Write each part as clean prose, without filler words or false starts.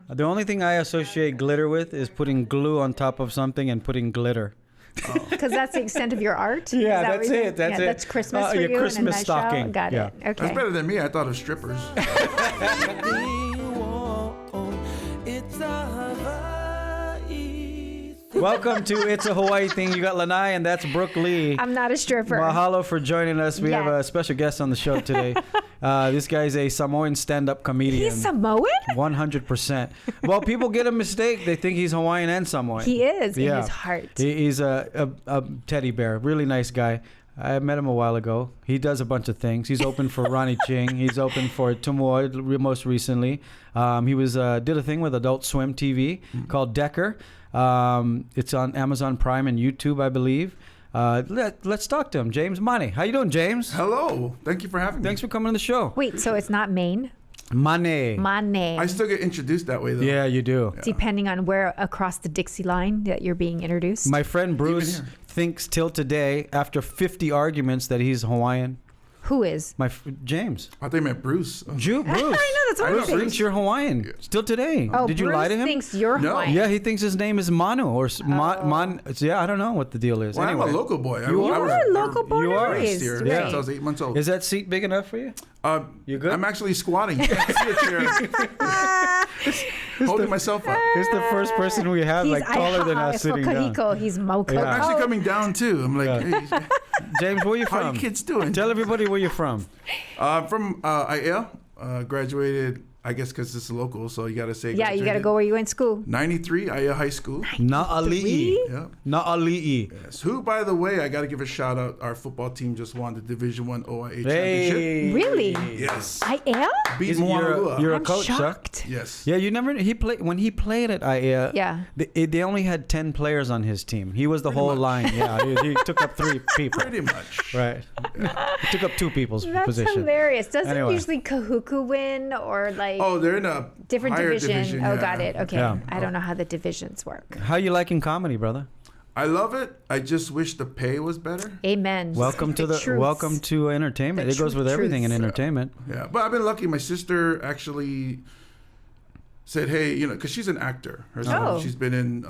The only thing I associate glitter with is putting glue on top of something and putting glitter. Because that's the extent of your art? Yeah, that's it. That's it. That's Christmas for your you. Christmas and a nice stocking. Show. Got it. Okay. That's better than me. I thought of strippers. Welcome to It's a Hawaii Thing. You got Lanai, and that's Brooke Lee. I'm not a stripper. Mahalo for joining us. We have a special guest on the show today. This guy's a Samoan stand-up comedian. He's Samoan? 100%. Well, people get a mistake. They think he's Hawaiian and Samoan. He is in his heart. He's a teddy bear. Really nice guy. I met him a while ago. He does a bunch of things. He's open for Ronny Chieng. He's open for Tumoi most recently. He did a thing with Adult Swim TV called Decker. It's on Amazon Prime and YouTube, I believe. Let's talk to him. James Mane. How you doing, James? Hello. Thank you for having me. Thanks for coming on the show. Wait, so it's not Maine? Mane. Mane. I still get introduced that way, though. Yeah, you do. Yeah. Depending on where across the Dixie line that you're being introduced. My friend Bruce thinks till today, after 50 arguments, that he's Hawaiian. Who is? James. I think I meant Bruce. Bruce. I know, that's what Bruce thinks you're Hawaiian. Yeah. Still today. Oh, Did you Bruce lie to him? thinks you're No. Hawaiian. Yeah, he thinks his name is Manu or yeah, I don't know what the deal is. Well, anyway, I'm a local boy. You are a local boy. You are. Raised, Here, right. since I was 8 months old. Is that seat big enough for you? You good? I'm actually squatting. You can't see a chair. Holding myself up. He's the first person we have He's taller than us sitting down. Kahiko. He's Moko. Yeah. I'm actually coming down, too. I'm like, hey, James, where you from? how you kids doing? Tell everybody where you're from. From Aiea. Graduated, I guess, because it's local, so you got to say. Yeah, you got to go where you went to school. 93, Aiea High School. Na'ali'i. Yeah. Na'ali'i. Yes. Who, by the way, I got to give a shout out. Our football team just won the Division I OIA championship. Hey. Really? Yes. I am? Beat You're Moanalua. a I'm coach, shocked. huh? Yes. Yeah, when he played at IAEA, Yeah. they only had 10 players on his team. He was the whole much. line. Yeah, he took up 3 people. Pretty much. Right. He took up 2 people's That's position. hilarious. Doesn't Anyway. usually Kahuku win or like Oh, they're in a different higher division? Oh, yeah. got it. Okay. Yeah. I don't know how the divisions work. How you liking comedy, brother? I love it. I just wish the pay was better. Amen. Welcome to truths. entertainment. The It goes with everything in truths. entertainment. Yeah, but I've been lucky. My sister actually said, "Hey, because she's an actor herself. Oh. She's been in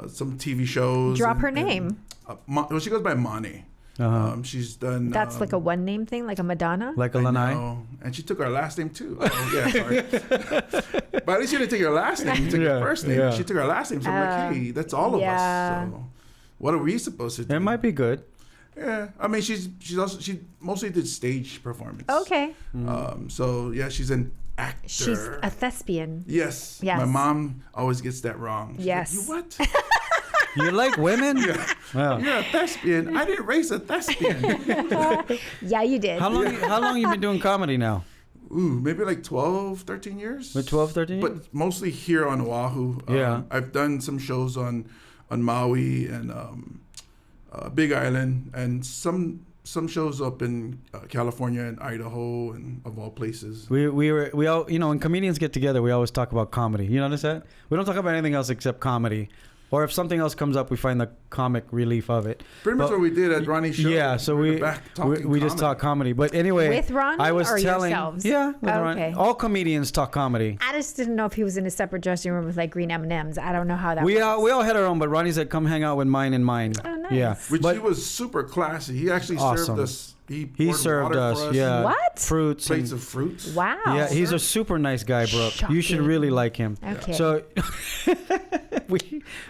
some TV shows. Drop her name. Well, she goes by Mani. Uh-huh. She's done. That's like a one name thing, like a Madonna. Like a I lanai. know. And she took our last name too. Oh, yeah, sorry. But at least you didn't take her last name. You took Yeah, her first name. yeah. She took our last name. So I'm like, hey, that's all of yeah. us. So what are we supposed to do? It might be good. Yeah, I mean, she mostly did stage performance. Okay. So yeah, she's an actor. She's a thespian. Yes. Yes. My mom always gets that wrong. She's Yes. Like, you what? You like women? Yeah. Wow. You're a thespian. I didn't raise a thespian. Yeah, you did. How long you been doing comedy now? Ooh, maybe like 12, 13 years. With 12, 13? But mostly here on Oahu. Yeah. I've done some shows on Maui and Big Island, and some shows up in California and Idaho and of all places. We all, when comedians get together, we always talk about comedy. You notice that? We don't talk about anything else except comedy. Or if something else comes up, we find the comic relief of it. Pretty much But- what we did at Ronnie's show. Yeah, so We're we back talking we just comedy. talk comedy. But anyway, With Ronnie I was or telling, yourselves? yeah, with Ronnie. Okay. All comedians talk comedy. I just didn't know if he was in a separate dressing room with like green M&Ms. I don't know how that We works. all had our own, but Ronnie said, "Come hang out with mine and mine." Oh, nice. Yeah, Which but he was super classy. He actually Awesome. served us. He he poured served water for us, yeah, What? fruits, plates and, of fruits. Wow. yeah. He's a super nice guy, Brooke. You should Shocking. really like him. Okay. So,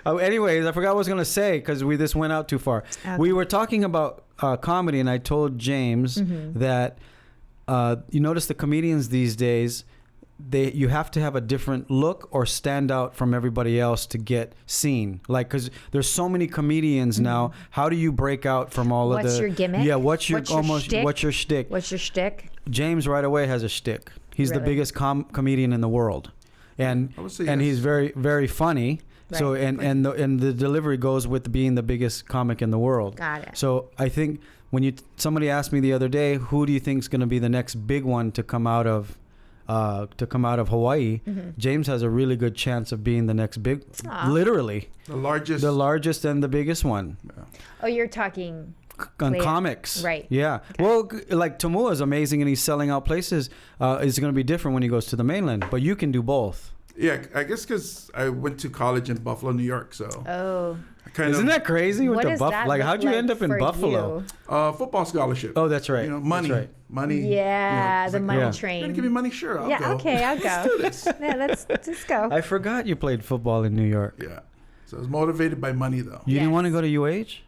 anyways, I forgot what I was gonna say because this went out too far. Okay. We were talking about comedy, and I told James that you notice the comedians these days, you have to have a different look or stand out from everybody else to get seen. Like, because there's so many comedians now. How do you break out from all of the? What's your gimmick? Yeah, what's your shtick? what's your shtick? What's your shtick? James right away has a shtick. He's the Really? biggest comedian in the world, and I would say and yes. he's very very funny. So Right. and the delivery goes with being the biggest comic in the world. Got it. So I think when somebody asked me the other day, who do you think is going to be the next big one to come out of Hawaii? James has a really good chance of being the next big, Aw. literally The largest. the largest and the biggest one. Oh, you're talking. On Later. comics, Right. Yeah. Well, like Tamua is amazing, and he's selling out places. It's going to be different when he goes to the mainland, but you can do both. Yeah, I guess because I went to college in Buffalo, New York, so Oh. Isn't that crazy? What does that Like, look how'd you end up in for Buffalo? you? Football scholarship. Oh, that's right. Money, That's right. money. Yeah, it's the like, money Yeah. You're train. gonna give me money? Sure, I'll go. Yeah, okay, I'll go. Let's do this. Yeah, let's go. I forgot you played football in New York. Yeah. So I was motivated by money, though. You didn't Yes. want to go to UH?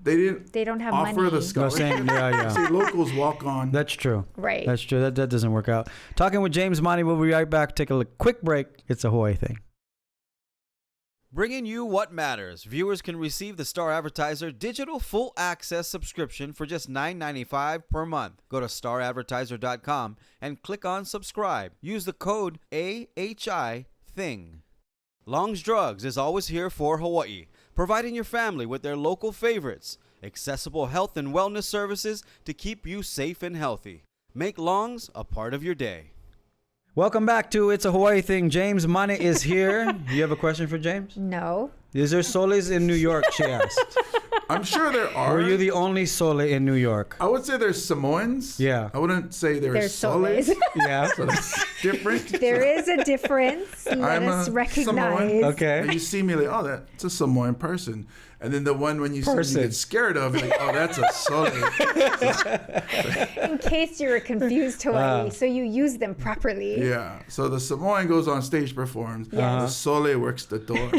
They didn't They don't have offer money. the No, scholarship. saying, yeah. See, locals walk on. That's true. Right. That's true. That doesn't work out. Talking with James Monty. We'll be right back. Take a quick break. It's a Hawaii thing. Bringing you what matters. Viewers can receive the Star Advertiser digital full access subscription for just $9.95 per month. Go to staradvertiser.com and click on subscribe. Use the code AHI-THING. Long's Drugs is always here for Hawaii, providing your family with their local favorites. Accessible health and wellness services to keep you safe and healthy. Make Long's a part of your day. Welcome back to It's a Hawaii Thing. James Mane is here. You have a question for James? No. Is there soles in New York, she asked. I'm sure there are. Were you the only sole in New York? I would say there's Samoans. Yeah. I wouldn't say there's There's soles. soles. Yeah. So that's different. There is a difference. Let I'm us a recognize. Samoan. Okay. And you see me like, oh, that's a Samoan person. And then the one when you see me Person. get scared of, like, oh, that's a sole. In case you were confused, Hawaii, so you use them properly. Yeah. So the Samoan goes on stage, performs. The sole works the door.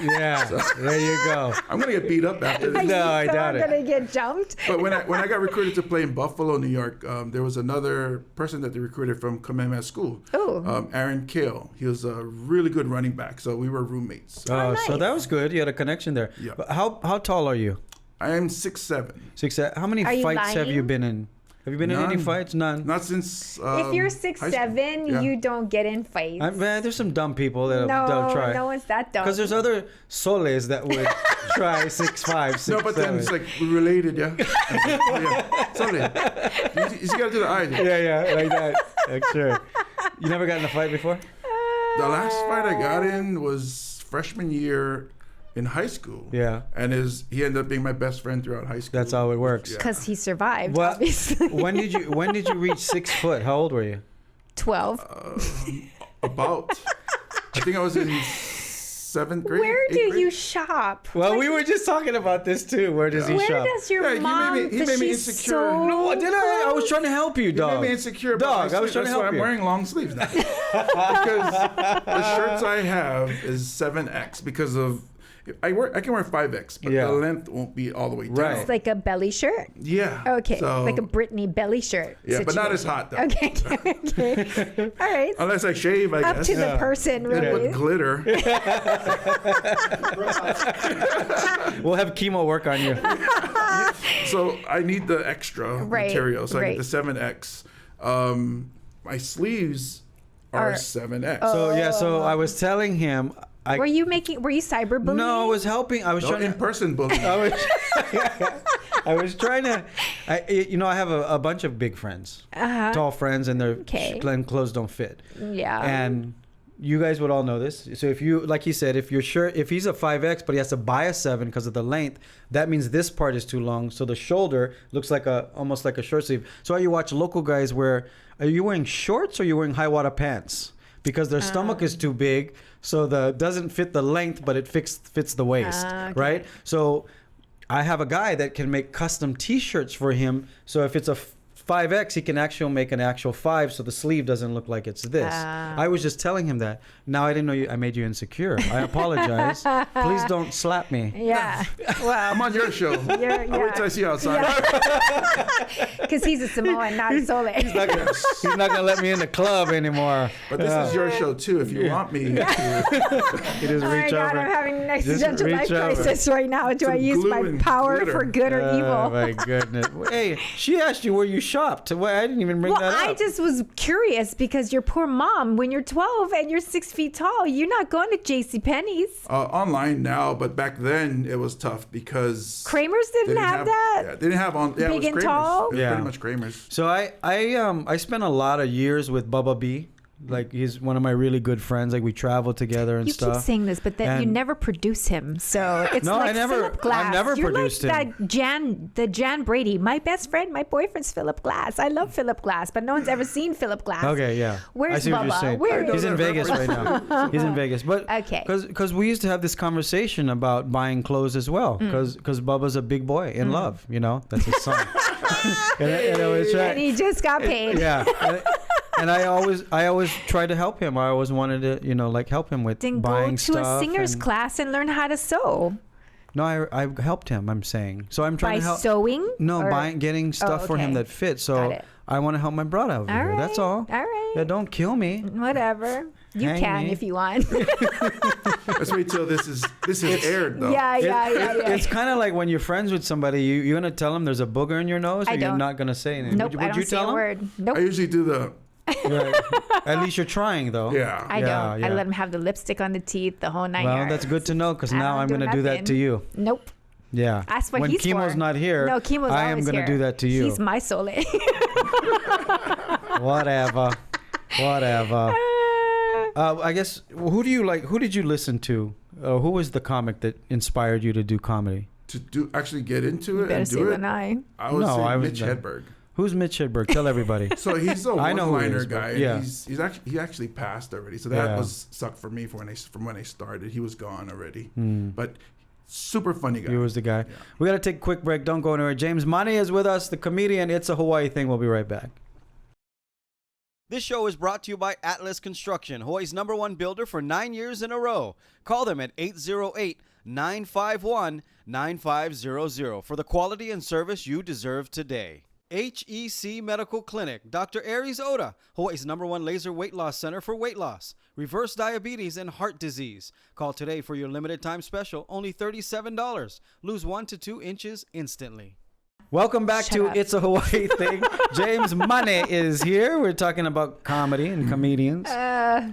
Yeah. There you go. I'm gonna get beat up after Are this. you No, I doubt it. gonna get jumped? But when I got recruited to play in Buffalo, New York, there was another person that they recruited from Kamehameha School. Oh. Aaron Kale. He was a really good running back. So we were roommates. Oh, so nice. that was good. You had a connection there. Yeah. But how tall are you? I am 6'7". 6'7". How many Are you fights have you lying? been in? Have you been in any None. fights? None. Not since. If you're high school. 6'7", Yeah. you don't get in fights. Man, there's some dumb people that'll no, try. no one's that dumb. Because there's other soles that would try 6'5", 6'7". No, but then it's like we're related, yeah. Yeah. Sole. You just gotta do the eye. Yeah, like that. Like, sure. You never got in a fight before? The last fight I got in was freshman year in high school. Yeah. And he ended up being my best friend throughout high school. That's how it works. Yeah. Because he survived, Well, obviously. when did you reach 6 foot? How old were you? 12. About. I think I was in 7th grade. Where 8th do grade. you shop? Well, we were just talking about this too. Where does he Where shop? does your Yeah, he mom? made me does she insecure. sew No, did I? I was trying to help you, You dog. made me insecure about Dog, my I was sleeves. trying to That's why help I'm you. wearing long sleeves now. Because the shirts I have is 7X because of I can wear 5X, but Yeah. the length won't be all the way down. Right. It's like a belly shirt. Yeah. Okay, So, like a Britney belly shirt. yeah, but not as situation. hot though. Okay. All right. Unless I shave, I Up guess. to the person, And really. put glitter. We'll have chemo work on you. So I need the extra Right, material. So I right. get the 7X. My sleeves are 7X. So I was telling him. Were you cyberbullying? No, I was helping. I was No trying to. in-person bullying. I was trying to. I have a bunch of big friends, tall friends, and their Okay. clothes don't fit. Yeah. And you guys would all know this. So if you, like he said, if he's a 5X, but he has to buy a 7 because of the length, that means this part is too long. So the shoulder looks like almost like a short sleeve. So you watch local guys are you wearing shorts or are you wearing high water pants? Because their stomach is too big, so doesn't fit the length, but it fits the waist, Okay. right? So I have a guy that can make custom T-shirts for him. So if it's a 5X, he can actually make an actual 5, so the sleeve doesn't look like it's this. I was just telling him that. Now I didn't know I made you insecure. I apologize. Please don't slap me. Yeah. Well, I'm on your show. I'll wait till I see you outside. because he's a Samoan, not a Sole. He's not gonna let me in the club anymore. But this is your show too. If you want me to You just Oh my reach God, over. I'm having an Just existential life reach over. crisis right now. Do I Some use glue my and power glitter. for good or Oh evil? my goodness. Hey, she asked you where you shopped. Well, I didn't even bring Well, that up. I just was curious because your poor mom, when you're 12 and you're 6 feet tall, you're not going to JCPenney's. online now, but back then it was tough because Kramer's they didn't have that. Yeah, they didn't have on. Yeah, Big it was and Kramer's. tall? It was Yeah. pretty much Kramer's. So I spent a lot of years with Bubba B. Like he's one of my really good friends. Like we travel together and You stuff. keep saying this, but then you And- never produce him. So it's No, like I never- Philip Glass. I've never You're produced like him. the Jan Brady. My best friend, my boyfriend's Philip Glass. I love Philip Glass, but no one's ever seen Philip Glass. Okay, yeah. Where's I see what you're Bubba? saying. Where He's is in Vegas right now. He's in Vegas, but Okay. because we used to have this conversation about buying clothes as well. Because Bubba's a big boy in love. You know, that's his son. And he just got paid. Yeah. And I always try to help him. I always wanted to, like help him with Then buying go to stuff. a singer's and- class and learn how to sew. No, I helped him. I'm saying. So I'm trying By to help. sewing? No, Or- getting stuff for him okay. that fits. Got So it. I want to help my brother over All here. right. That's all. All right. Yeah, don't kill me. Whatever. You Hang can me. if you want. Let's wait till this is aired though. yeah. It's kind of like when you're friends with somebody, you're gonna tell them there's a booger in your nose, or I you're don't. not gonna say anything. Nope, Would I don't you say tell a them? word. Nope. I usually do the Right. At least you're trying, though. yeah. I Yeah, don't. yeah. I let him have the lipstick on the teeth, the whole 9 Well, yards. that's good to know because I now don't I'm do gonna do that nothing. to you. Nope. Yeah. That's what when he's Chemo's for. not here, No, Chemo's I am always gonna here. do that to you. He's my soul. Whatever. I guess who do you like? Who did you listen to? Who was the comic that inspired you to do comedy? To actually get into it Better and say do it. than I. I would No, say I was Mitch like- Hedberg. Who's Mitch Hedberg? Tell everybody. So he's a I know who he one-liner is, but- guy. yeah. He actually passed already. So that Yeah. was sucked for me from when I started. He was gone already. Hmm. But super funny guy. He was the guy. Yeah. We got to take a quick break. Don't go anywhere. James Money is with us, the comedian. It's a Hawaii thing. We'll be right back. This show is brought to you by Atlas Construction, Hawaii's #1 builder for 9 years in a row. Call them at 808-951-9500 for the quality and service you deserve today. HEC Medical Clinic, Dr. Aries Oda, Hawaii's #1 laser weight loss center for weight loss, reverse diabetes, and heart disease. Call today for your limited time special, only $37. Lose 1 to 2 inches instantly. Welcome back Shut to up. It's a Hawaii Thing. James Money is here. We're talking about comedy and comedians.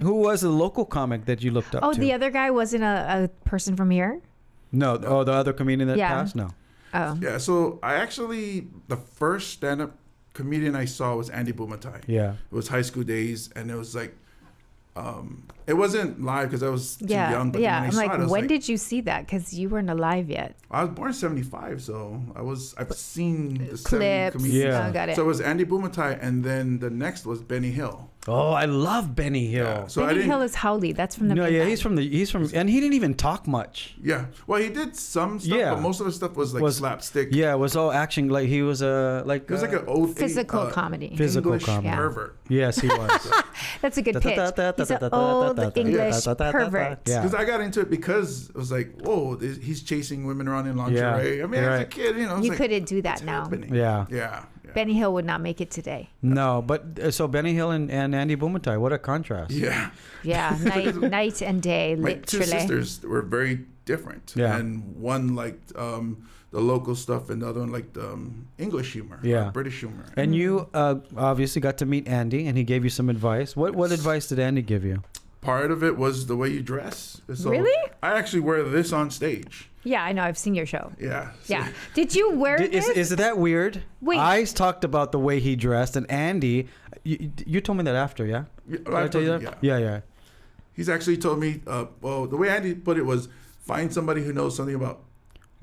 Who was the local comic that you looked up Oh, to? the other guy wasn't a person from here? No. Oh, the other comedian that Yeah. passed? No. Oh. Yeah. So the first stand-up comedian I saw was Andy Bumatai. Yeah. It was high school days, and it was like, it wasn't live because I was too young. But Yeah. when I I'm saw like, it, I was when did you see that? Because you weren't alive yet. I was born in '75, so I've seen the 70 Clips. comedians. Yeah. Oh, got it. So it was Andy Bumatai, and then the next was Benny Hill. Oh, I love Benny Hill. Yeah. So I Benny didn't. Hill is Howley. That's from the No, main yeah, line. he's from, and he didn't even talk much. Yeah. Well, he did some stuff, Yeah. but most of the stuff was like slapstick. Yeah, it was all action. Like he was It was like an old Physical comedy. physical English comedy. Yeah. pervert. Yes, he was. That's a good pitch. He's an old English pervert. Yeah. Because I got into it because it was like, whoa, he's chasing women around in lingerie. Yeah. I mean, as a Right. kid, I was You like, couldn't do that what's now. happening? Yeah. Yeah. Benny Hill would not make it today. No, but so Benny Hill and Andy Bumatai, what a contrast. Yeah. Yeah, night and day, My two literally. sisters were very different. Yeah. And one liked the local stuff, and the other one liked English humor. Yeah. British humor. And you obviously got to meet Andy, and he gave you some advice. What advice did Andy give you? Part of it was the way you dress. So Really? I actually wear this on stage. Yeah, I know. I've seen your show. Yeah. Yeah. Did you wear this? Is that weird? Wait. I talked about the way he dressed, and Andy, you told me that after, yeah? Did I tell you that? Yeah. He's actually told me, well, the way Andy put it was, find somebody who knows something about.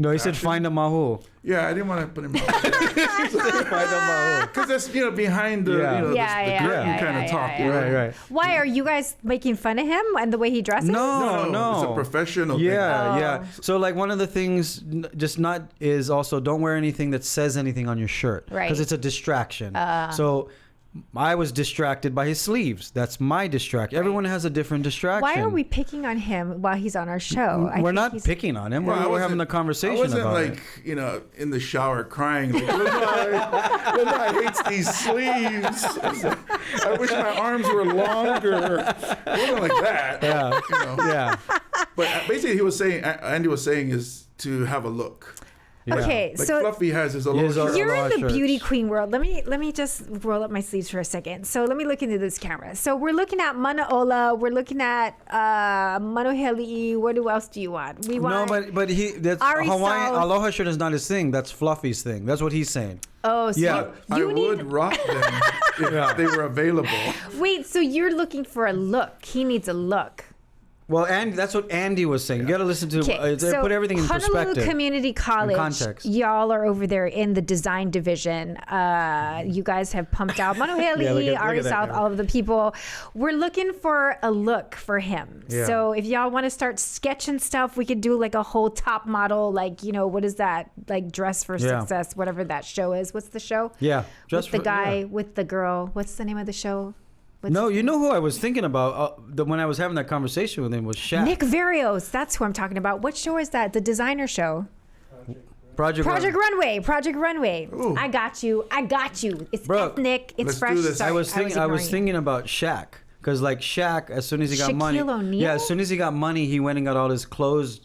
No, he said Action? find a mahu. Yeah, I didn't want to put him out. Find a mahu. Because that's, behind the, Yeah. the curtain kind of talk. you know? Right. Why are you guys making fun of him and the way he dresses? No. It's a professional thing. Yeah. So like one of the things, is also don't wear anything that says anything on your shirt, Right. Because it's a distraction. So I was distracted by his sleeves. That's my distraction. Everyone has a different distraction. Why are we picking on him while he's on our show? We're not picking on him. Well, We're having a conversation I wasn't about like, it. in the shower crying. Like, Levi hates these sleeves. I wish my arms were longer. It wasn't like that. Yeah. Yeah. But basically, Andy was saying is to have a look. Yeah. Okay, Like so Fluffy has his Yes, little you're Aloha in the shirts. beauty queen world. Let me just roll up my sleeves for a second. So let me look into this camera. So we're looking at Manaola. We're looking at Manoheli'i. What else do you want? We want. No, but that's Ari Hawaiian Sal- Aloha shirt is not his thing. That's Fluffy's thing. That's what he's saying. Oh, so Yeah. I would rock them if they were available. wait, so you're looking for a look. He needs a look. Well, and that's what Andy was saying. You got to listen to put everything in Honolulu perspective. Community College, context. y'all are over there in the design division. You guys have pumped out Manoheli, Yeah, look at Ari that South, guy. all of the people. We're looking for a look for him. Yeah. So if y'all want to start sketching stuff, we could do like a whole top model, like, you know, what is that? Like Dress for Yeah. Success, whatever that show is. What's the show? Yeah. With the guy, with the girl. What's the name of the show? No, you know who I was thinking about when I was having that conversation with him was Shaq. Nick Varios. That's who I'm talking about. What show is that? The designer show. Project Runway. Project Runway. Ooh. I got you. It's Bro, ethnic. It's let's fresh. do this. Sorry, I was ignoring you. thinking about Shaq because like Shaq, as soon as he got money, Shaquille O'Neal? yeah, as soon as he got money, he went and got all his clothes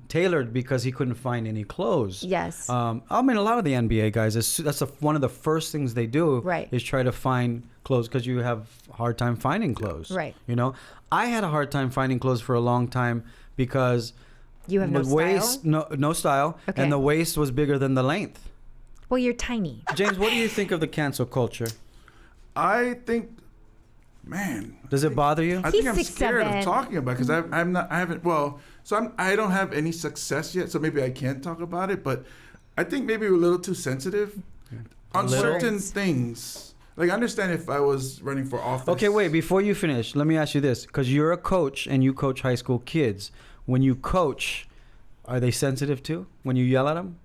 tailored because he couldn't find any clothes. Yes. I mean, a lot of the NBA guys, that's one of the first things they do. Right. Is try to find clothes because you have a hard time finding clothes. Right. You know, I had a hard time finding clothes for a long time because You have no the waist, style? no style, Okay. and the waist was bigger than the length. Well, you're tiny. James, what do you think of the cancel culture? I think, man. Does it bother you? I think He's I'm scared 6'7". of talking about because I don't have any success yet, so maybe I can't talk about it. But I think maybe we're a little too sensitive on certain things. Like, I understand if I was running for office. Okay, wait. Before you finish, let me ask you this: because you're a coach and you coach high school kids. When you coach, are they sensitive too? When you yell at them?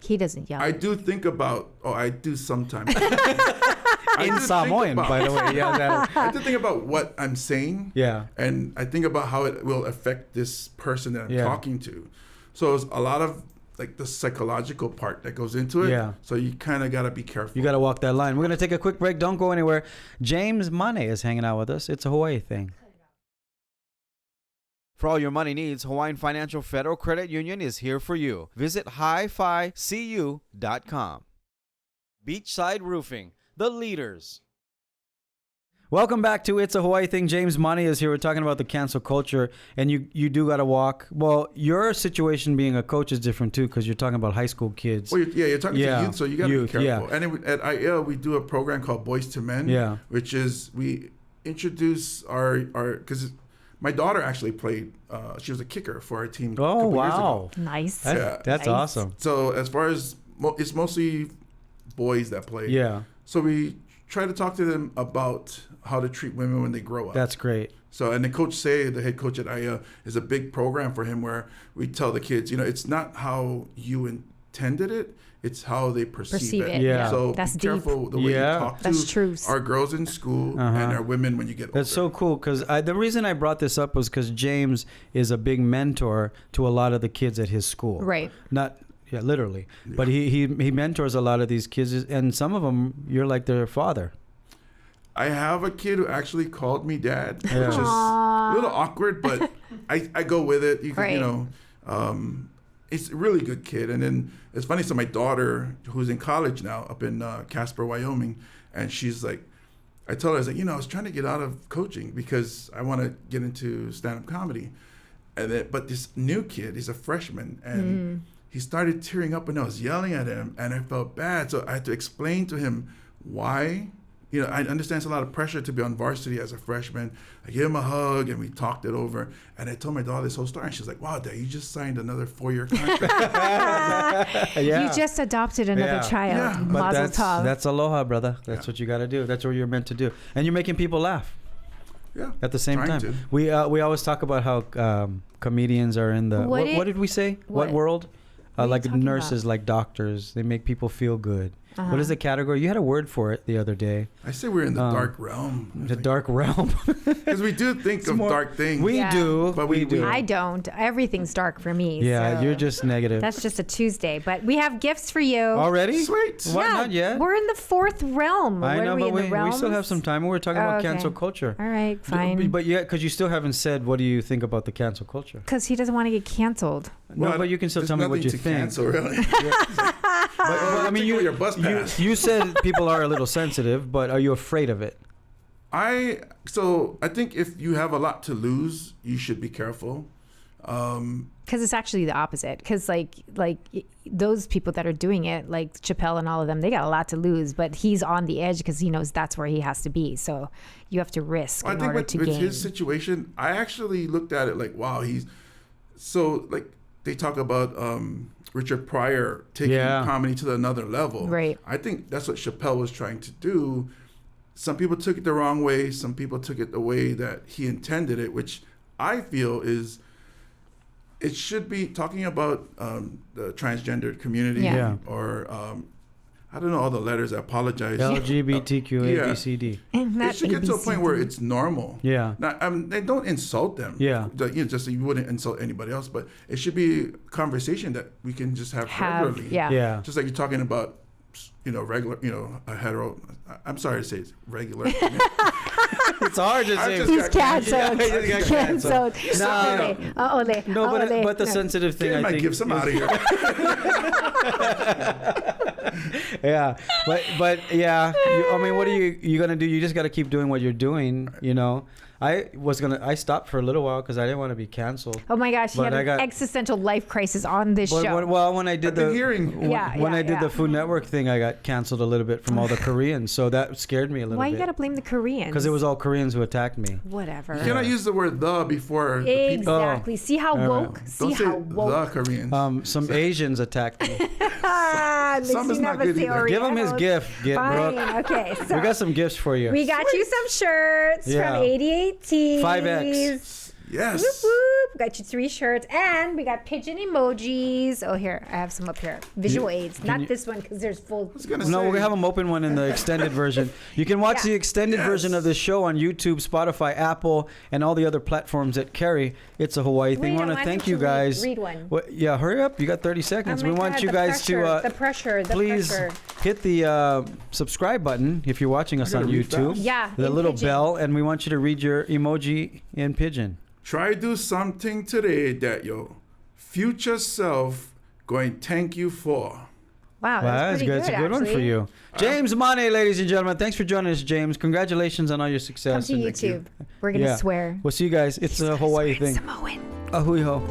He doesn't yell. I do think about. Oh, I do sometimes. In Samoan, by the way. Yeah. I do think about what I'm saying. Yeah. And I think about how it will affect this person that I'm Yeah. talking to. So it's a lot of like the psychological part that goes into it. Yeah. So you kind of got to be careful. You got to walk that line. We're going to take a quick break. Don't go anywhere. James Mane is hanging out with us. It's a Hawaii thing. For all your money needs, Hawaiian Financial Federal Credit Union is here for you. Visit hificu.com. Beachside Roofing, the leaders. Welcome back to It's a Hawaii Thing. James Mane is here. We're talking about the cancel culture, and you do got to walk. Well, your situation being a coach is different too because you're talking about high school kids. Well, you're talking to youth, so you got to be careful. Yeah. And at IL, we do a program called Boys to Men, which is we introduce our because my daughter actually played. She was a kicker for our team. Oh, a couple years wow. ago. Nice. That's Nice. awesome. So as far as it's mostly boys that play. Yeah. So we try to talk to them about how to treat women when they grow up. That's great. So, and the coach the head coach at IA, is a big program for him where we tell the kids, it's not how you intended it, it's how they perceive it. Yeah. So That's be deep. careful the way you talk That's to true. our girls in school and our women when you get older. That's so cool because the reason I brought this up was because James is a big mentor to a lot of the kids at his school. Right. Literally. Yeah. But he mentors a lot of these kids, and some of them you're like their father. I have a kid who actually called me dad, which is a little awkward, but I go with it. It's a really good kid. And then it's funny. So my daughter, who's in college now up in Casper, Wyoming, and she's like, I told her, I was like, I was trying to get out of coaching because I want to get into stand-up comedy. But this new kid, he's a freshman, and he started tearing up when I was yelling at him, and I felt bad. So I had to explain to him why. I understand it's a lot of pressure to be on varsity as a freshman. I gave him a hug and we talked it over. And I told my daughter this whole story. And she's like, wow, Dad, you just signed another 4-year contract. You just adopted another child. Yeah. But Mazel tov. that's aloha, brother. That's what you got to do. That's what you're meant to do. And you're making people laugh. Yeah. At the same trying time. to. We always talk about how comedians are in the... What did we say? What world? What are you like talking nurses, about? like doctors. They make people feel good. What is the category? You had a word for it the other day. I say we're in the dark realm. The dark realm. Because we do think of dark things. We do. But we do. I don't. Everything's dark for me. Yeah, so you're just negative. That's just a Tuesday. But we have gifts for you. Already? Sweet. Why not yet? We're in the fourth realm. I What know, are we but in the we realms? still have some time. We're talking about okay. cancel culture. All right, fine. But yeah, because you still haven't said what do you think about the cancel culture. Because he doesn't want to get canceled. No, but you can still There's tell me what you nothing to think. cancel, really. But, I mean, your bus pass. you said people are a little sensitive, but are you afraid of it? So I think if you have a lot to lose, you should be careful. Because it's actually the opposite. Because like those people that are doing it, like Chappelle and all of them, they got a lot to lose. But he's on the edge because he knows that's where he has to be. So you have to risk in order to gain. With his situation, I actually looked at it like, wow, he's so like they talk about Richard Pryor taking comedy to another level. Right. I think that's what Chappelle was trying to do. Some people took it the wrong way. Some people took it the way that he intended it, which I feel is. It should be talking about the transgender community or I don't know all the letters. I apologize. LGBTQ A B C D. It should get to a point where it's normal. Yeah. Now, they don't insult them. Yeah. Just so you wouldn't insult anybody else, but it should be a conversation that we can just have regularly. Yeah. Just like you're talking about, regular, a hetero. I'm sorry to say it's regular. It's hard to say. He's canceled. Canceled. No, but the sensitive thing, I might think, give some out of here. Yeah, but yeah. I mean, what are you gonna do? You just got to keep doing what you're doing. I stopped for a little while because I didn't want to be canceled. Oh my gosh, he had an existential life crisis on this show. When I did the Food Network thing, I got canceled a little bit from all the Koreans, so that scared me a little bit. Why you gotta blame the Koreans? Because it was all Koreans who attacked me. Whatever. You cannot use the word "the" before. Exactly. See how woke. Don't say the Koreans. Some Asians attacked me. Some is not good either. Give him his gift. Fine. Okay. So we got some gifts for you. We got you some shirts from 88 Tees. 5X. Yes. Whoop, whoop. Got you 3 shirts, and we got pigeon emojis. Oh, here, I have some up here. Visual aids. Not this one because there's full. We're gonna have them open one in the extended version. You can watch the extended version of this show on YouTube, Spotify, Apple, and all the other platforms that carry It's a Hawaii Thing. We want to thank you guys. Read one. Yeah, hurry up. You got 30 seconds. Oh we want you guys to please hit the subscribe button if you're watching us on YouTube. Yeah. The little bell, and we want you to read your emoji in Pidgin. Try do something today that your future self going thank you for. Wow, that's good. It's a good one for you. James Mane, ladies and gentlemen. Thanks for joining us, James. Congratulations on all your success. Come to YouTube. We're going to swear. We'll see you guys. It's a Hawaii Thing. Samoan. Ahui ho.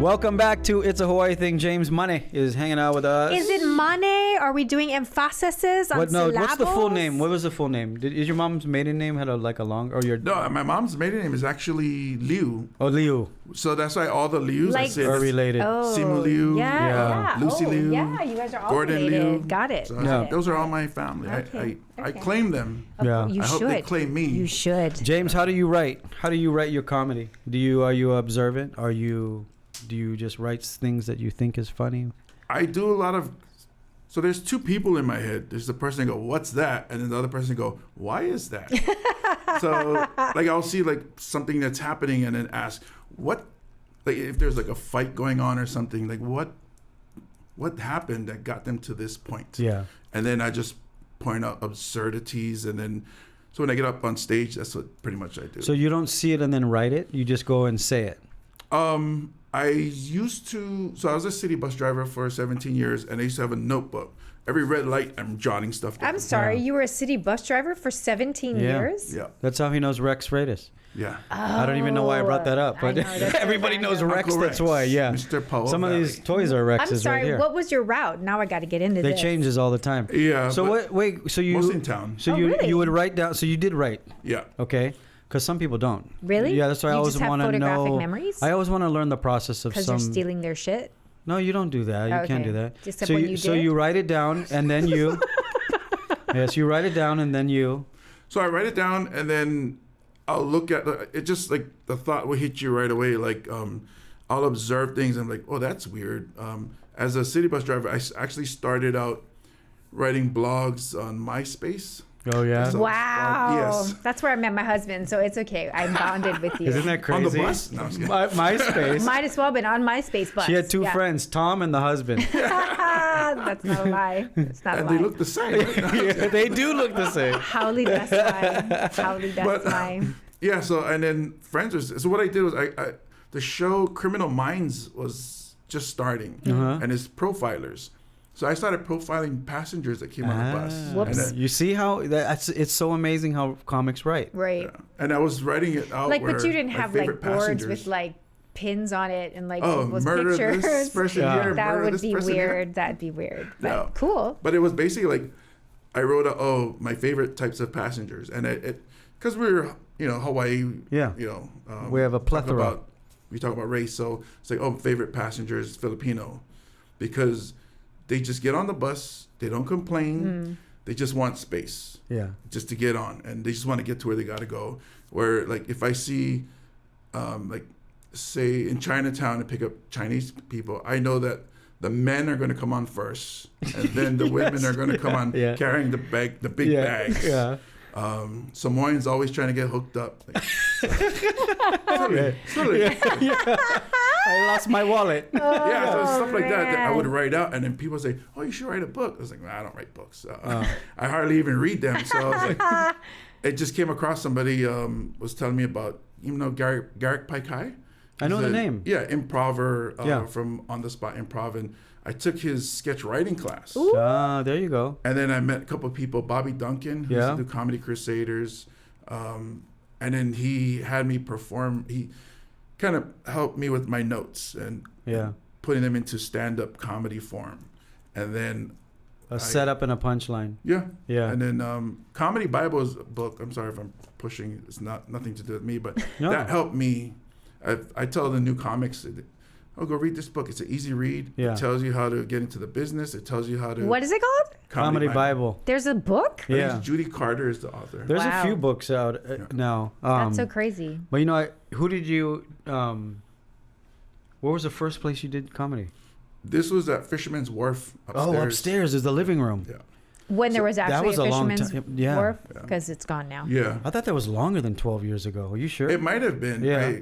Welcome back to It's a Hawaii Thing. James Mane is hanging out with us. Is it Mane? Are we doing emphasis on syllables? What's the full name? What was the full name? Is your mom's maiden name had a long or your? No, my mom's maiden name is actually Liu. Oh, Liu. So that's why all the Lius are related. Simu Liu, Lucy Liu, you guys are all Gordon related. Liu. Got it. So Got it. Those are all my family. Okay. I claim them. Yeah. You I hope they claim me. You should. James, how do you write? How do you write your comedy? Are you observant? Do you just write things that you think is funny? I do a lot of. So there's 2 people in my head. There's the person that go, "What's that?" And then the other person go, "Why is that?" So like I'll see like something that's happening and then ask, "What?" Like if there's like a fight going on or something, like what happened that got them to this point? Yeah. And then I just point out absurdities, and then so when I get up on stage, that's what pretty much I do. So you don't see it and then write it? You just go and say it? I used to, so I was a city bus driver for 17 years, and I used to have a notebook. Every red light, I'm jotting stuff down. I'm sorry, you were a city bus driver for 17 years? Yeah. That's how he knows Rex Radis. Yeah. I don't even know why I brought that up, but everybody knows Rex. Uncle That's why, yeah. Mr. Poe Some of these toys are Rex's I'm sorry, right here. what was your route? Now I got to get into They this. changes all the time. Yeah. So so you mostly in town. So really? you would write down. So you did write. Yeah. Okay. Because some people don't. Really? Yeah, that's why I always want to know. You just have photographic memories? I always want to learn the process of because they're stealing their shit? No, you don't do that. You can't do that. Except when you did? So you write it down and then you. Yes, you write it down and then you. So I write it down and then I'll look at it. Just like the thought will hit you right away. Like I'll observe things. And I'm like, oh, that's weird. As a city bus driver, I actually started out writing blogs on MySpace. Oh, yeah? So, wow. Yes. That's where I met my husband, so it's okay. I'm bonded with you. Isn't that crazy? On the bus? No, I'm just kidding. MySpace. Might as well been on MySpace bus. She had 2 friends, Tom and the husband. That's not a lie. It's not a lie. And they look the same. Right? Yeah, they do look the same. Howley best lie. Howley best lie. Yeah, so and then friends was, so what I did was I the show Criminal Minds was just starting and it's profilers. So I started profiling passengers that came on the bus. Whoops. You see how it's so amazing how comics write. Right. Yeah. And I was writing it out. Like, where but you didn't my have favorite like boards passengers- with like pins on it and like oh, people's murder pictures. this person here, That murder would this be person here. weird. That'd be weird. But No. cool. But it was basically like I wrote out my favorite types of passengers, and it because we're Hawaii. Yeah. We have a plethora. We talk about race, so it's like favorite passengers Filipino, because they just get on the bus, they don't complain, they just want space. Yeah. Just to get on, and they just want to get to where they got to go. Where like if I see, like say in Chinatown and pick up Chinese people, I know that the men are going to come on first, and then the women are going to come on carrying the big bags. Yeah. Samoans always trying to get hooked up. Like, I lost my wallet. So stuff like that I would man. write out, and then people say, "Oh, you should write a book." I was like, "I don't write books. I hardly even read them." So I was like, it just came across somebody was telling me about Garrick Paikai. I know the name. Yeah, improver from On the Spot Improv, and I took his sketch writing class. There you go. And then I met a couple of people, Bobby Duncan, who used to do Comedy Crusaders, and then he had me perform. He kind of helped me with my notes and putting them into stand-up comedy form, and then a setup and a punchline. Yeah. And then Comedy Bible is a book. I'm sorry if I'm pushing. It's nothing to do with me, but that helped me. I tell the new comics, go read this book. It's an easy read. Yeah. It tells you how to get into the business. It tells you how to. What is it called? Comedy Bible. There's a book? I think Judy Carter is the author. There's a few books out now. That's so crazy. But who did you? What was the first place you did comedy? This was at Fisherman's Wharf upstairs. Oh, upstairs is the living room. Yeah. When there was actually was a long Fisherman's time. Yeah. Wharf? Because it's gone now. Yeah. I thought that was longer than 12 years ago. Are you sure? It might have been. Yeah.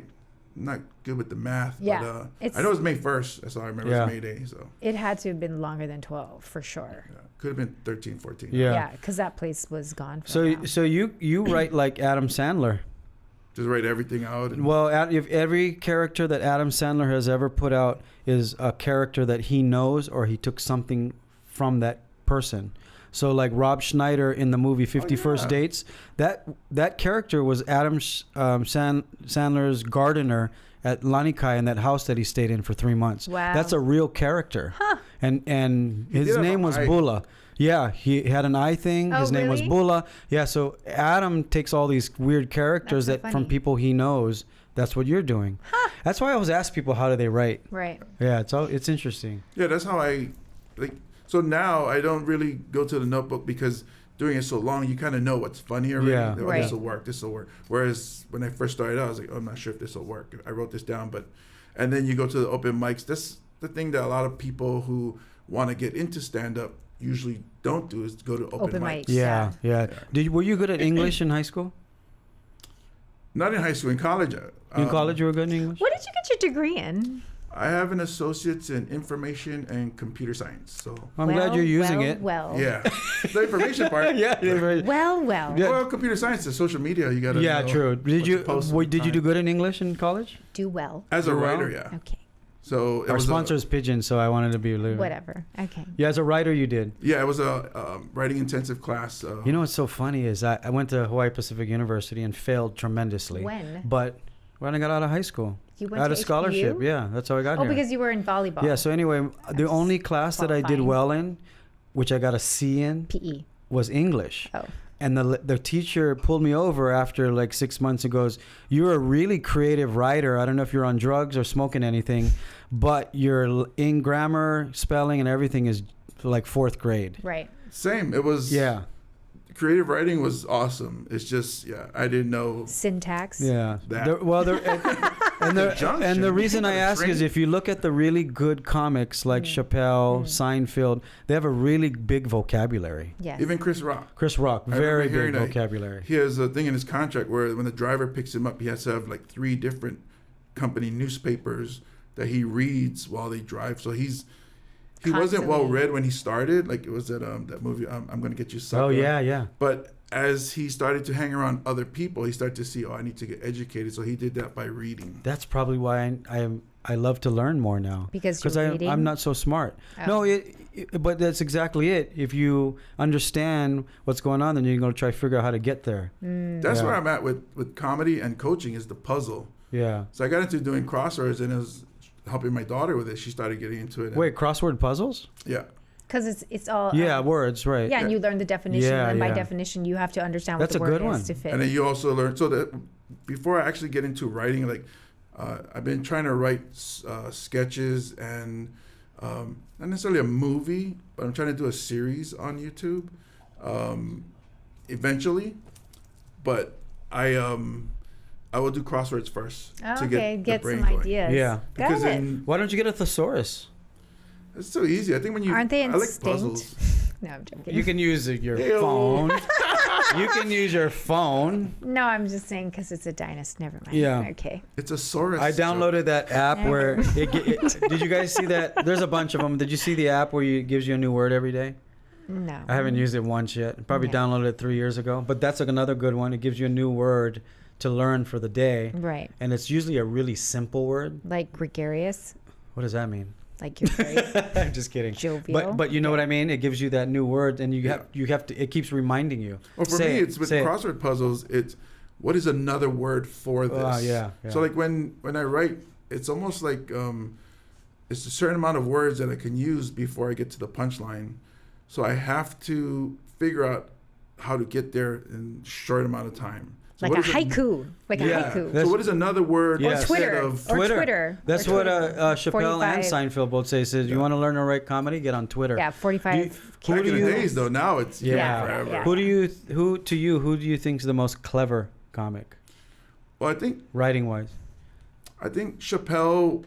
I'm not good with the math. Yeah. But, I know it was May 1st. That's all I remember. It was May Day. So. It had to have been longer than 12 for sure. Yeah. Could have been 13, 14. Yeah. Because that place was gone. So you write like Adam Sandler. Just write everything out. Well, if every character that Adam Sandler has ever put out is a character that he knows or he took something from that person. So like Rob Schneider in the movie 50 First Dates, that character was Adam Sandler's gardener at Lanikai in that house that he stayed in for 3 months. Wow. That's a real character. Huh. And his name was Bula. Yeah, he had an eye thing. His name was Bula. Yeah, so Adam takes all these weird characters from people he knows. That's what you're doing. Huh. That's why I always ask people, how do they write? Right. Yeah, it's interesting. Yeah, that's how I like. So now I don't really go to the notebook because doing it so long, you kind of know what's funny already. Yeah. This will work. This will work. Whereas when I first started out, I was like, I'm not sure if this will work. I wrote this down, and then you go to the open mics. That's the thing that a lot of people who want to get into stand-up usually don't do is go to open mics. Yeah. Were you good at English in high school? Not in high school. In college. In college, you were good in English? What did you get your degree in? I have an associate's in information and computer science. So I'm glad you're using it. Well. Yeah. The information part. Well. Well, computer science is social media. You got to know true. Did you do good in English in college? Do well. As a writer, yeah. Okay. So our sponsor is Pigeon, so I wanted to be whatever. Okay. Yeah, as a writer, you did. Yeah, it was a writing intensive class. You know what's so funny is I went to Hawaii Pacific University and failed tremendously. When? But when I got out of high school. You went I had to a scholarship. HBU? Yeah, that's how I got here. Oh, because you were in volleyball. Yeah, so anyway, the only class that I did well in, which I got a C in, PE, was English. Oh. And the teacher pulled me over after like 6 months and goes, "You're a really creative writer. I don't know if you're on drugs or smoking anything, but your in grammar, spelling, and everything is like 4th grade." Right. Same. It was. Yeah. Creative writing was awesome. It's just, I didn't know syntax. Yeah. And the reason I ask is if you look at the really good comics like Chappelle, Seinfeld, they have a really big vocabulary. Yes. Even Chris Rock. Very big vocabulary. He has a thing in his contract where when the driver picks him up, he has to have like 3 different company newspapers that he reads while they drive. So he wasn't well read when he started. Like it was that movie, I'm Gonna Get You Sucker. Oh yeah. But as he started to hang around other people, he started to see, I need to get educated. So he did that by reading. That's probably why I love to learn more now. Because you're reading? I'm not so smart. Oh. No, but that's exactly it. If you understand what's going on, then you're going to try to figure out how to get there. That's where I'm at with comedy and coaching is the puzzle. Yeah. So I got into doing crosswords, and it was helping my daughter with it. She started getting into it. Wait, crossword puzzles? Yeah. Because it's all words, right? Yeah, and you learn the definition, and by yeah. definition, you have to understand That's what the a word good is one. to fit. And then you also learn. So that before I actually get into writing, like I've been trying to write sketches and not necessarily a movie, but I'm trying to do a series on YouTube eventually. But I will do crosswords first to get the brain some going. ideas. Yeah. Because Got it. then Why don't you get a thesaurus? it's so easy. I think when you Aren't they I like instinct? puzzles. No, I'm joking. You can use your Ew. phone. You can use your phone. No, I'm just saying because it's a dinosaur. Never mind. Yeah. Okay. It's a Saurus. I downloaded that app where did you guys see that? There's a bunch of them. Did you see the app where it gives you a new word every day? No. I haven't used it once yet. Probably Okay. downloaded it 3 years ago. But that's another good one. It gives you a new word to learn for the day. Right. And it's usually a really simple word. Like gregarious. What does that mean? Like you're very I'm just kidding. jovial. But you know what I mean? It gives you that new word, and you have to. It keeps reminding you. Well, for me, it's with crossword puzzles. It's what is another word for this? Yeah. So like when I write, it's almost like it's a certain amount of words that I can use before I get to the punchline. So I have to figure out how to get there in a short amount of time. So like a what is haiku. Like a haiku. So what is another word Yeah. instead Twitter. of Or Twitter. That's Or what Twitter. Chappelle 45. and Seinfeld both say. Says you want to learn to write comedy, get on Twitter. Yeah, 45. Who back do in the you? days though? Now it's Yeah. forever. Yeah. Who do you think is the most clever comic, Well, I think writing-wise? Chappelle,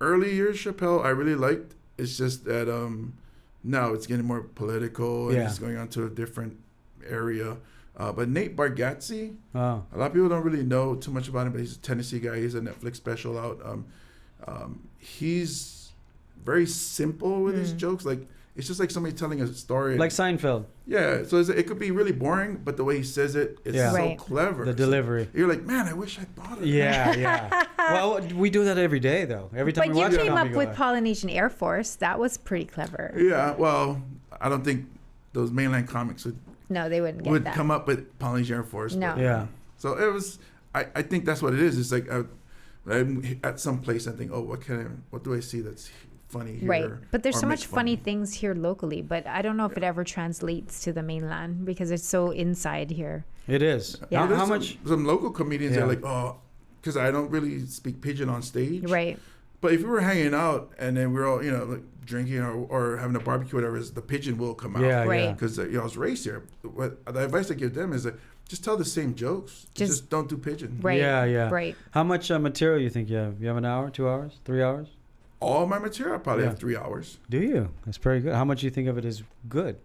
early years Chappelle, I really liked. It's just that now it's getting more political and it's going on to a different area. But Nate Bargatze, Oh, a lot of people don't really know too much about him, but he's a Tennessee guy. He's a Netflix special out. He's very simple with his jokes. Like it's just like somebody telling a story. like Seinfeld, Yeah, so it could be really boring, but the way he says it, it's so Right. clever. the delivery. You're like, man, I wish I thought of that. Yeah. Well, we do that every day, though. Every time But we you watch came comedy up go with live. Polynesian Air Force. That was pretty clever. Yeah, well, I don't think those mainland comics No, they wouldn't get would that. come up with Polynesian Air Force. No. but- Yeah. So it was. I think that's what it is. It's like I'm at some place. I think, oh, what do I see that's funny here? Right. But there's or so make much funny fun? things here locally, but I don't know if it ever translates to the mainland because it's so inside here. It is. Yeah. There's How some, much? Some local comedians Yeah. are like, oh, because I don't really speak pidgin on stage. Right. But if we were hanging out and then we're all, like drinking or having a barbecue, whatever, the pigeon will come out. Yeah, Right. yeah. Because I was raised here. What the advice I give them is that just tell the same jokes. Just don't do pigeon. Right. Yeah. Right. How much material you think you have? You have an hour, 2 hours, 3 hours? All my material, I probably Yeah. have 3 hours. Do you? That's pretty good. How much do you think of it as good?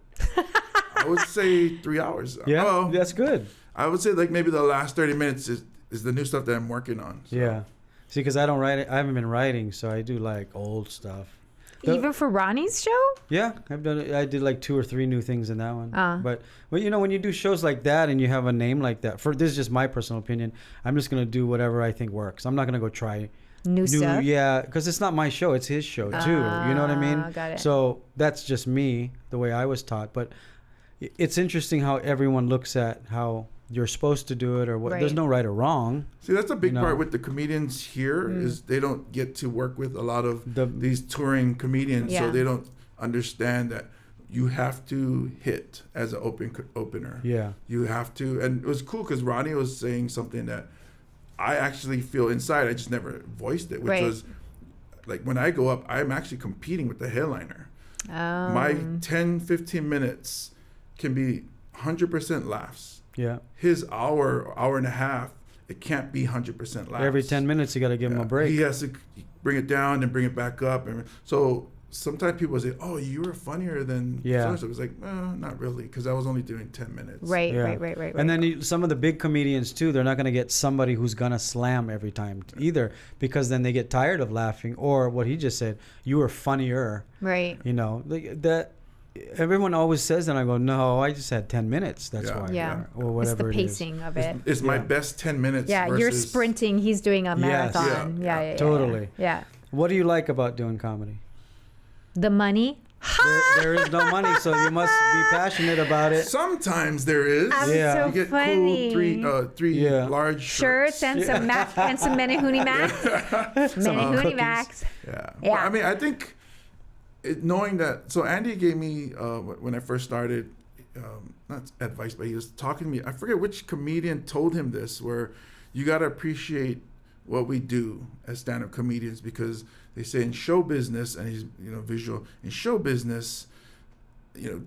I would say 3 hours. Yeah, Well, that's good. I would say like maybe the last 30 minutes is the new stuff that I'm working on. So. Yeah. See, because I don't write it. I haven't been writing, so I do like old stuff. Even for Ronnie's show? Yeah, I've done it. I did like 2 or 3 new things in that one. Uh. But when you do shows like that and you have a name like that, this is just my personal opinion. I'm just gonna do whatever I think works. I'm not gonna go try New stuff? Yeah, because it's not my show; it's his show too. You know what I mean? Got it. So that's just me, the way I was taught. But it's interesting how everyone looks at how you're supposed to do it, or what. Right. There's no right or wrong. See, that's a big No. part with the comedians here is they don't get to work with a lot of these touring comedians, Yeah. so they don't understand that you have to hit as an opener. Yeah. You have to, and it was cool because Ronnie was saying something that I actually feel inside. I just never voiced it, which Right. was like when I go up, I'm actually competing with the headliner. Oh. My 10, 15 minutes can be 100% laughs. Yeah. His hour and a half, it can't be 100% laughs. Every 10 minutes, you got to give him a break. He has to bring it down and bring it back up. And so sometimes people say, oh, you were funnier than Yeah. so-and-so. It was like, not really, because I was only doing 10 minutes. Right, Yeah. right. And then some of the big comedians too, they're not going to get somebody who's going to slam every time either, because then they get tired of laughing. Or what he just said, you were funnier. Right. That everyone always says that. I go, no, I just had 10 minutes. That's Yeah. why. Yeah. Or whatever It's the it is. pacing of it. It's my best 10 minutes. Yeah, you're versus- sprinting. He's doing a marathon. Yeah. Yeah. Totally. Yeah. What do you like about doing comedy? The money. There is no money, so you must be passionate about it. Sometimes there is. I'm Yeah. so You get funny. cool three Yeah. large Shirts and some and some Menehune Max. Menehune cookies. Max. Yeah. Yeah. But, I mean, I think knowing that. So Andy gave me when I first started, not advice, but he was talking to me. I forget which comedian told him this, where you got to appreciate what we do as stand-up comedians, because they say in show business, and he's visual, in show business,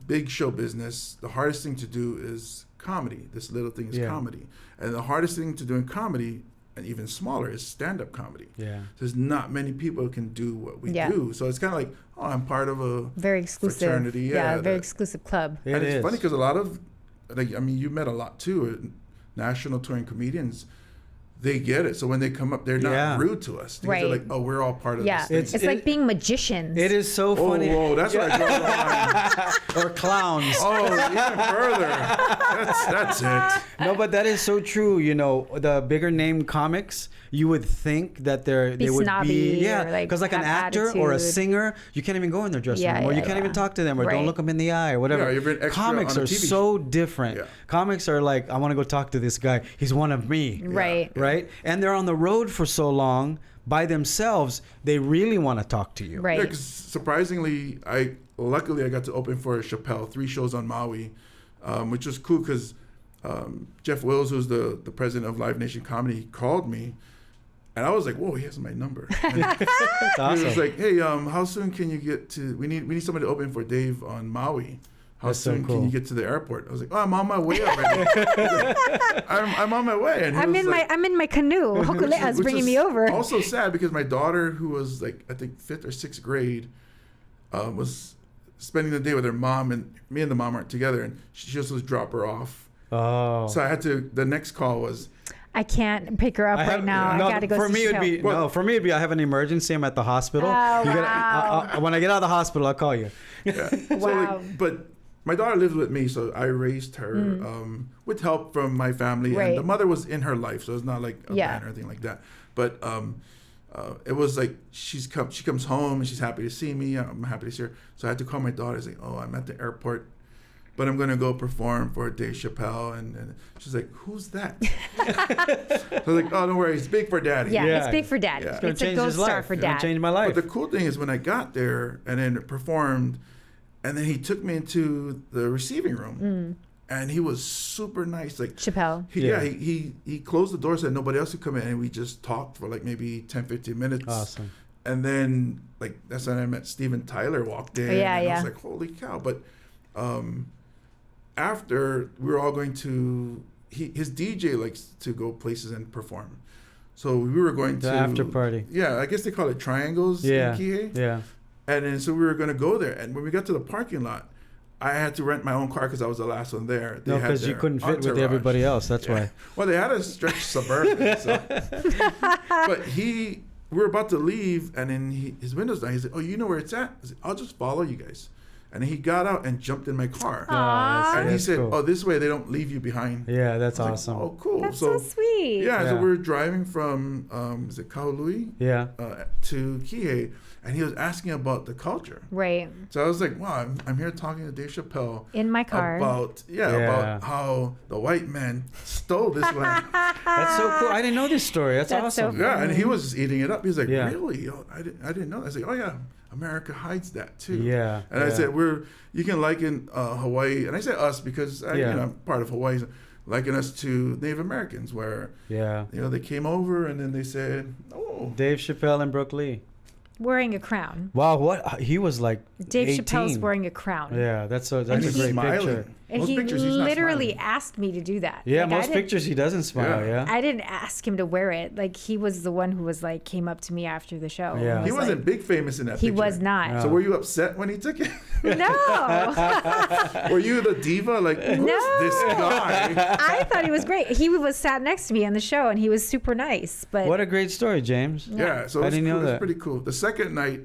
big show business, the hardest thing to do is comedy. This little thing is comedy, and the hardest thing to do in comedy, and even smaller, is stand-up comedy. Yeah. There's not many people who can do what we do, so it's kind of like, oh, I'm part of a Very exclusive. fraternity. Yeah, very exclusive club. It and is. it's funny because a lot of, you met a lot too, national touring comedians. They get it. So when they come up, they're not rude to us. They're like, oh, we're all part of this thing. It's like being magicians. It is so funny. Whoa, that's what I draw the line. Or clowns. Oh, even further. That's it. No, but that is so true. The bigger name comics, you would think that they would snobby be, or, like, because like an have actor or a attitude. singer, you can't even go in their dressing room, or you can't even talk to them, or don't look them in the eye, or whatever. Yeah, you've been extra Comics on a are TV so show. different. Yeah. Comics are like, I want to go talk to this guy. He's one of me. Right. Right? And they're on the road for so long by themselves, they really want to talk to you. Right. Yeah, 'cause surprisingly, luckily I got to open for Chappelle 3 shows on Maui, which was cool because Jeff Wills, who's the president of Live Nation Comedy, called me, and I was like, whoa, he has my number. And That's he awesome. was like, hey, how soon can you get to? We need somebody to open for Dave on Maui. How That's so soon cool. can you get to the airport? I was like, oh, I'm on my way already. I'm on my way. And he I'm was in like, I'm in my canoe. Hokule'a's which bringing is me over. Also sad because my daughter, who was like I think 5th or 6th grade, was spending the day with her mom, and me and the mom aren't together, and she just was drop her off. Oh. So I had to. The next call was, I can't pick her up right now. No, I gotta go for see me, it'd be Chappelle. for me, it'd be I have an emergency. I'm at the hospital. Oh, You wow. when I get out of the hospital, I'll call you. yeah. So, Wow. but my daughter lives with me, so I raised her with help from my family, Right. and the mother was in her life, so it's not like a man or anything like that. But it was like she comes home and she's happy to see me. I'm happy to see her. So I had to call my daughter. I was like, oh, I'm at the airport, but I'm gonna go perform for Dave Chappelle, and she's like, who's that? So I was like, oh, don't worry, it's big for daddy. Yeah, Yeah. it's big for dad. Yeah. It's gonna It's a change gold his star life. for It's gonna dad. change my life. But the cool thing is when I got there and then performed, and then he took me into the receiving room, and he was super nice. Like Chappelle. he closed the door, said nobody else could come in, and we just talked for like maybe 10-15 minutes. Awesome. And then like that's when I met Steven Tyler walked in. Yeah, and yeah. I was like, holy cow! But after we were all going to his DJ likes to go places and perform. So we were going The to after party. Yeah, I guess they call it triangles Yeah. in Kihei. Yeah. And then so we were going to go there. And when we got to the parking lot, I had to rent my own car because I was the last one there. They No, had because you their couldn't fit with entourage. everybody else. That's Yeah. why. Well, they had a stretch Suburban. But we were about to leave, and then his window's down. He said, oh, you know where it's at? I said, I'll just follow you guys. And then he got out and jumped in my car. Aw. And he That's said, cool. oh, this way they don't leave you behind. Yeah, that's I was awesome. like, oh, cool. That's so sweet. Yeah, so Yeah. we were driving from, is it Kahului? Yeah. To Kihei, and he was asking about the culture. Right. So I was like, wow, I'm here talking to Dave Chappelle In my car. about about how the white man stole this land. That's so cool. I didn't know this story. That's That's so awesome. cool. Yeah, and he was eating it up. He was like, Yeah. really? Oh, I didn't know that. I was like, oh yeah, America hides that too. Yeah, And I yeah. said, you can liken Hawaii, and I say us because I'm part of Hawaii, liken us to Native Americans, where Yeah. they came over and then they said, oh, Dave Chappelle and Brooke Lee. Wearing a crown. Wow, what he was like. Dave 18. Chappelle's wearing a crown. Yeah, that's and a he's great smiling. picture. And Most he pictures, he's not literally smiling. asked me to do that. Yeah, Like, I most didn't- pictures he doesn't smile. Yeah. Yeah. I didn't ask him to wear it. Like, he was the one who was like, came up to me after the show. Yeah. and He was wasn't like- big famous in that He picture. was not. No. So were you upset when he took it? No. Were you the diva? Like, who's No. this guy? I thought he was great. He was sat next to me on the show, and he was super nice. But What a great story, James. Yeah, so I it was didn't know cool. It was that. pretty cool. The second night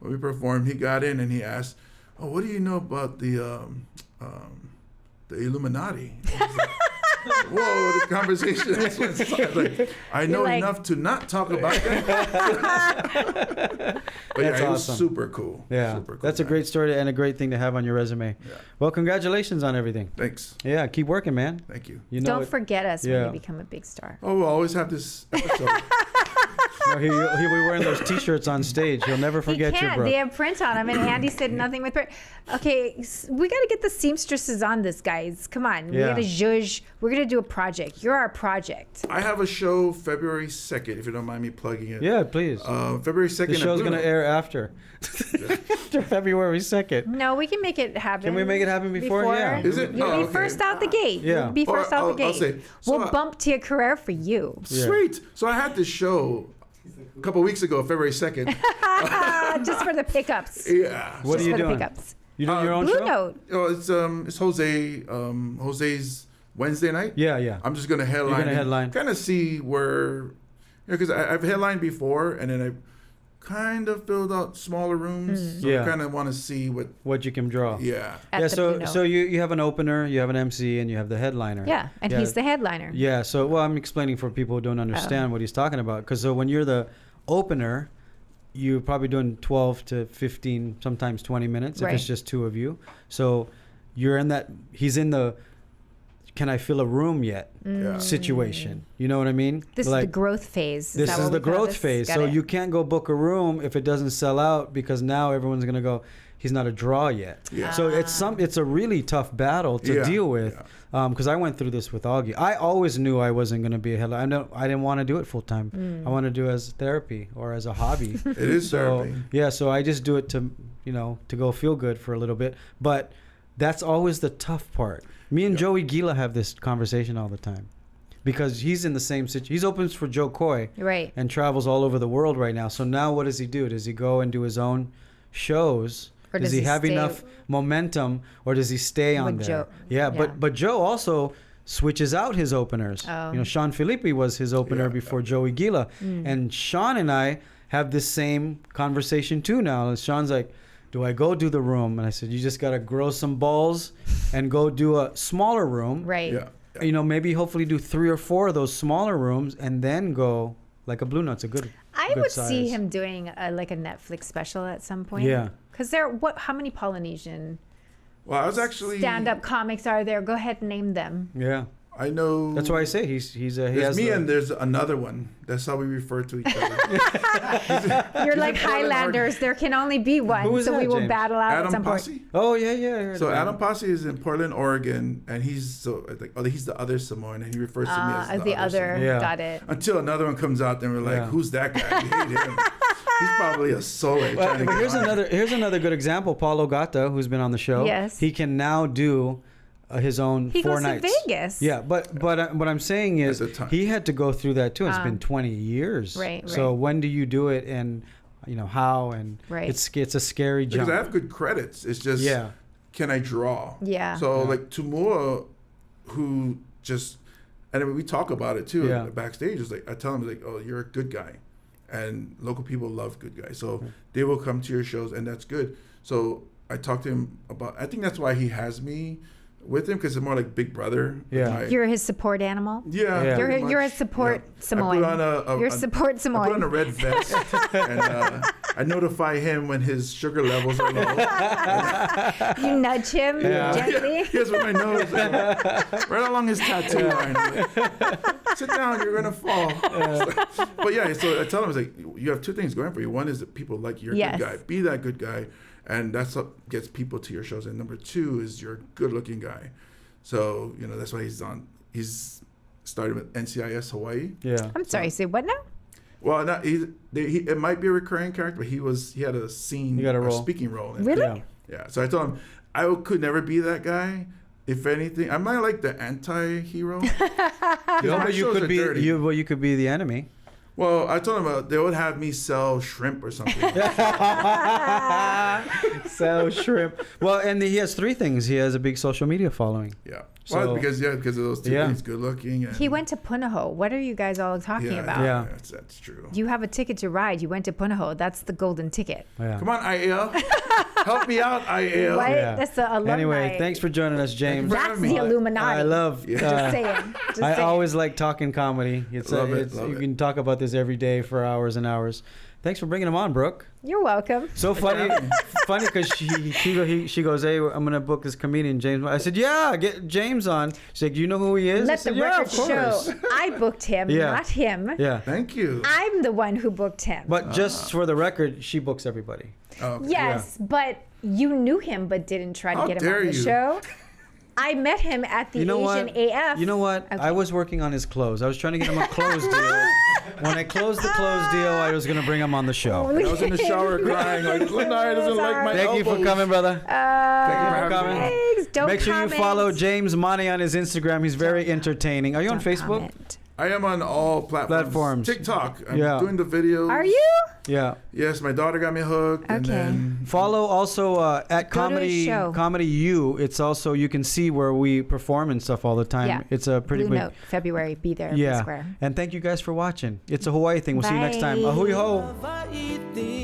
when we performed, he got in and he asked, "Oh, what do you know about the Illuminati?" Whoa, this conversation. This one's like, I know enough to not talk about that. But That's it was awesome. super cool. Yeah, super cool that's a guy. great story and a great thing to have on your resume. Yeah. Well, congratulations on everything. Thanks. Yeah, keep working, man. Thank you. You know, Don't forget us yeah. when you become a big star. Oh, we'll always have this episode. no, he'll be wearing those T-shirts on stage. He'll never forget He you, can't. bro. They have print on them, and Andy said nothing with print. Okay, we got to get the seamstresses on this, guys. Come on, we Yeah. got to zhuzh. We're gonna do a project. You're our project. I have a show February 2nd, if you don't mind me plugging it. Yeah, please. February 2nd. The show's gonna air after February 2nd. No, we can make it happen. Can we make it happen before? Yeah. Is it? You'll Oh, be okay. first out the gate. Yeah. You'll be Or first out the I'll gate. say, so we'll bump Tia Carrere for you. Yeah. Sweet. So I had this show a couple weeks ago, February 2nd. Just for the pickups. Yeah. What Just are you for doing? the pickups. You doing your own Blue show? Note. Oh, it's Jose. Jose's Wednesday night. Yeah, yeah. I'm just gonna headline. You're gonna headline. Kind of see where, because I've headlined before, and then I kind of filled out smaller rooms. So Yeah. I kind of want to see what. What you can draw. Yeah. At Yeah, the Blue Note. so you have an opener, you have an MC, and you have the headliner. Yeah, and Yeah. he's the headliner. Yeah, so well, I'm explaining for people who don't understand what he's talking about. Because so when you're the opener, you're probably doing 12 to 15, sometimes 20 minutes if Right. it's just two of you. So you're in that. He's in the. Can I fill a room yet? Yeah. Situation. You know what I mean? This is the growth phase. This that is what the we call growth this? phase. Got So it. you can't go book a room if it doesn't sell out because now everyone's gonna go. He's not a draw yet. Yeah. So it's a really tough battle to Yeah, deal with. yeah. Because I went through this with Augie. I always knew I wasn't gonna be a headliner. I didn't want to do it full time. I want to do it as therapy or as a hobby. It is So therapy. yeah, so I just do it to to go feel good for a little bit. But that's always the tough part. Me and Joey Gila have this conversation all the time because he's in the same situation. He's opens for Joe Coy Right. and travels all over the world right now. So now what does he do? Does he go and do his own shows? Or Does does he he have stay enough momentum or does he stay on with there? Joe? Yeah, Yeah. but Joe also switches out his openers. Oh. Sean Filippi was his opener Yeah, before Joey Gila. And Sean and I have this same conversation too now. And Sean's like, do I go do the room? And I said, you just got to grow some balls and go do a smaller room. Right. Yeah. Maybe hopefully do 3 or 4 of those smaller rooms and then go like a Blue Note's a good I good would see size. him doing a Netflix special at some point. Yeah. Because how many Polynesian Well, I was actually stand-up comics are there? Go ahead and name them. Yeah. I know. That's why I say he There's has me the- and there's another one. That's how we refer to each other. You're like in Portland, Highlanders. There can only be one. Who is so that, we will James? battle out at Adam some point. Posse. Oh yeah, yeah. I heard So about Adam it. Posse is in Portland, Oregon, and he's he's the other Samoan, and he refers to me as The other. Samoan. Yeah. Got it. Until another one comes out, then we're like, Yeah. who's that guy? We hate him. He's probably a sole Well, trying to but get here's on. another good example. Paul Ogata, who's been on the show. Yes. He can now do his own He 4 goes nights. to Vegas. Yeah, but what I'm saying is At the time. he had to go through that too. It's been 20 years. Right, So right. when do you do it, and how, and Right. it's a scary Because jump. I have good credits. It's just, Yeah. can I draw? Yeah. So Yeah. like Tumua, who just, and I mean, we talk about it too Yeah. backstage. It's like I tell him like, oh, you're a good guy, and local people love good guys, so they will come to your shows, and that's good. So I talked to him about. I think that's why he has me with him, because it's more like big brother. Yeah. Like, You're his support animal. yeah. Yeah. pretty You're a much. support Yeah. Samoan. I put on You're support I put Samoan. on a red vest, and I notify him when his sugar levels are low. You nudge him gently. Yes, with my nose, right along his tattoo line. Sit down, you're gonna fall. But yeah, so I tell him, it's like, you have 2 things going for you. One is that people like you're a Yes. good guy. Be that good guy, and that's what gets people to your shows. And number 2 is you're a good-looking guy. So that's why he's started with NCIS Hawaii. Yeah. I'm sorry. Say what now? Well, not it might be a recurring character, but he had a scene, You got a role. speaking role. In it. Really? Yeah. Yeah. So I told him I could never be that guy. If anything, I might like the anti-hero. No, My but you shows could are be dirty. you could be the enemy. Well, I told him they would have me sell shrimp or something. Sell shrimp. Well, and he has 3 things. He has a big social media following. Yeah. So- Well, because of those 2 Yeah. things, good looking. And, He went to Punahou. What are you guys all talking about? Yeah. That's true. You have a ticket to ride. You went to Punahou. That's the golden ticket. Yeah. Come on, IAL. Help me out, IAL. Right? Yeah. That's the alumni. Anyway, thanks for joining us, James. for That's having me. the Illuminati. I love. Just saying. Just I saying. always like talking comedy. It's, Love it, it's love you it. can talk about this every day for hours and hours. Thanks for bringing him on, Brooke. You're welcome. So funny, funny because she goes, hey, I'm gonna book this comedian James. I said, yeah, get James on. She's like, you know who he is? I Let the said, yeah, record of course. show. I booked him, Yeah. not him. Yeah, Thank you. I'm the one who booked him. but just for the record, she books everybody. Oh, okay. Yes, but you knew him but didn't try to How get him on dare the you. show. I met him at the You know Asian what? AF. You know what? Okay. I was working on his clothes. I was trying to get him a clothes deal. When I closed the clothes deal, I was gonna bring him on the show. I was in the shower crying like, Lanai doesn't like my Thank you for elbows. coming, brother. Thank you for having me. Thanks. Don't Make sure you comment. follow James Money on his Instagram. He's very entertaining. Are you on Don't Facebook? comment. I am on all platforms. Platforms. TikTok. I'm Yeah. doing the videos. Are you? Yeah. Yes, my daughter got me hooked. And Okay. then Follow also at Go to his Comedy show. Comedy U. It's also you can see where we perform and stuff all the time. Yeah. It's a pretty Blue big. Note, February. Be there. Be Yeah. square. And thank you guys for watching. It's a Hawaii thing. We'll see you next time. Bye. Ahui ho. Hawaii thing.